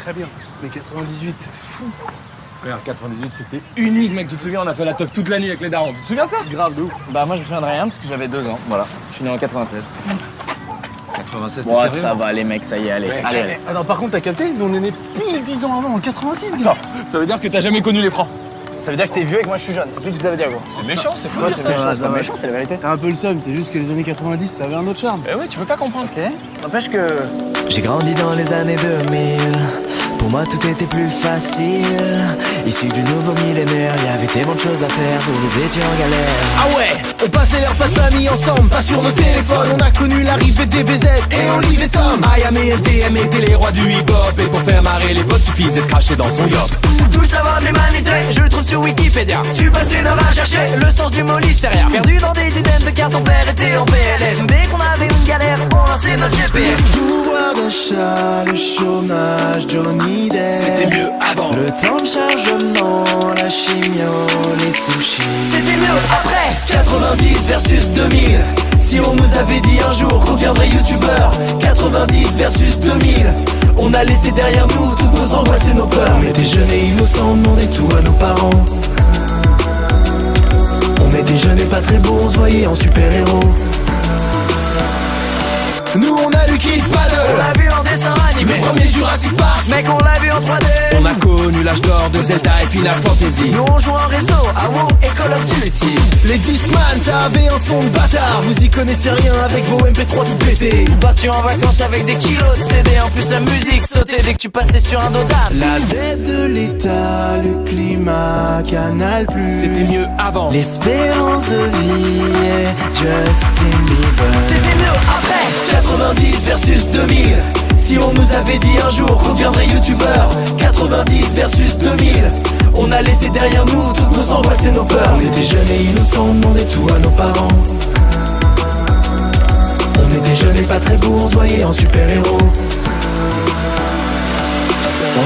très bien. Mais 98, c'était fou. Frère, 98, c'était unique, mec. Tu te souviens, on a fait la teuf toute la nuit avec les darons. Tu te souviens de ça? Grave de ouf. Bah moi je me souviens de rien parce que j'avais 2 ans, voilà. Je suis né en 96. 96, t'es Bon, sérieux? ça va les mecs, ça y est, allez. Ouais. Allez. Alors par contre, t'as capté? Nous on est nés pile 10 ans avant, en 86, gars. Ça veut dire que t'as jamais connu les francs. Ça veut dire que t'es vieux et que moi je suis jeune, c'est tout ce que ça veut dire gros. C'est méchant, c'est fou de Ouais, dire c'est ça. méchant, c'est pas ouais. méchant, c'est la vérité. T'as un peu le seum, c'est juste que les années 90, ça avait un autre charme. Eh ouais, tu peux pas comprendre. Ok. N'empêche que... J'ai grandi dans les années 2000. Pour moi tout était plus facile. Issu du nouveau millénaire, y avait tellement de choses à faire, vous étiez en galère. Ah ouais, on passait les repas de famille ensemble, pas sur nos téléphones. On a connu l'arrivée des BZ et Olive et Tom. IAM et NTM étaient les rois du hip-hop. Et pour faire marrer les potes, suffisait de cracher dans son yop. Tout le savoir de l'humanité, je le trouve sur Wikipédia. Tu passes une heure à chercher le sens du mot listeria. Perdu dans des dizaines de cartes, ton père était en PLS. Dès qu'on avait une galère, on lançait notre GPS. Pouvoir d'achat, le chômage, Johnny Depp. C'était mieux avant. Le temps de chargement, la chimio, les sushis. C'était mieux après 90 versus 2000. Si on nous avait dit un jour qu'on deviendrait youtubeur. 90 versus 2000. On a laissé derrière nous toutes nos angoisses et nos peurs. On était jeunes et innocents, on demandait tout à nos parents. On était jeunes et pas très beaux, on se voyait en super-héros. Nous on a lu Kid Paddle, on l'a vu en dessin animé. Le premier Jurassic Park, mec on l'a vu en 3D. On a connu l'âge d'or de Zelda et Final Fantasy. Nous on joue en réseau, à WoW et Call of Duty. Les Discman, t'avais un son de bâtard. Vous y connaissez rien avec vos MP3 tout pétés. Battu en vacances avec des kilos de CD. En plus la musique sautait dès que tu passais sur un dodane. La dette de l'État, le climat, Canal+. C'était mieux avant. L'espérance de vie et Justin Bieber. C'était mieux après 90 versus 2000. Si on nous avait dit un jour qu'on deviendrait youtubeur. 90 versus 2000. On a laissé derrière nous toutes nos angoisses et nos peurs. On était jeunes et innocents, on demandait tout à nos parents. On était jeunes et pas très beaux, on se voyait en super-héros.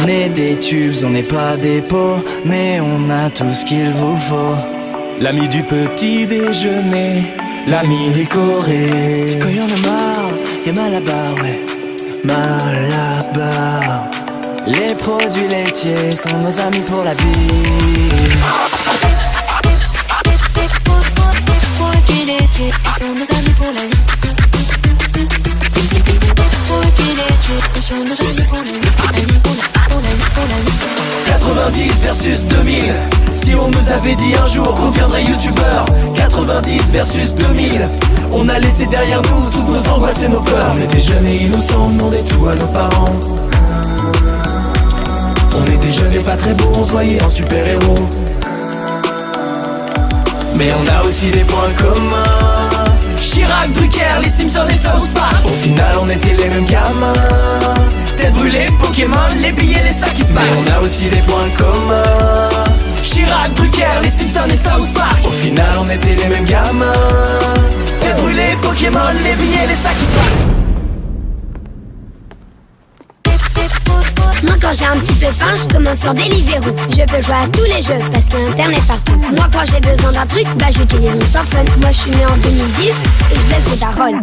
On est des tubes, on n'est pas des pots, mais on a tout ce qu'il vous faut. L'ami du petit déjeuner, L'ami Ricoré. Quand y'en a marre, y'a mal à barre, ouais. Mal à barre. Les produits laitiers sont nos amis pour la vie. Produits laitiers sont nos amis pour la vie. Produits laitiers sont nos amis pour la vie. Pour la vie. 90 versus 2000. Si on nous avait dit un jour qu'on deviendrait youtubeur. 90 versus 2000. On a laissé derrière nous toutes nos angoisses et nos peurs. On était jeunes et innocents, on demandait tout à nos parents. On était jeunes et pas très beaux, on se voyait en super-héros. Mais on a aussi des points communs. Chirac, Drucker, les Simpsons et South Park. Au final on était les mêmes gamins. Tête brûlée, Pokémon, les billets, les sacs qui se battent. Mais on a aussi des points communs. Chirac, Drucker, les Simpsons et South Park. Au final on était les mêmes gamins. Tête brûlée, Pokémon, les billets, les sacs qui se battent. Moi quand j'ai un petit peu faim, je commence sur Deliveroo. Je peux jouer à tous les jeux parce qu'il y a internet partout. Moi quand j'ai besoin d'un truc, bah j'utilise mon smartphone. Moi je suis né en 2010 et je baisse les darons.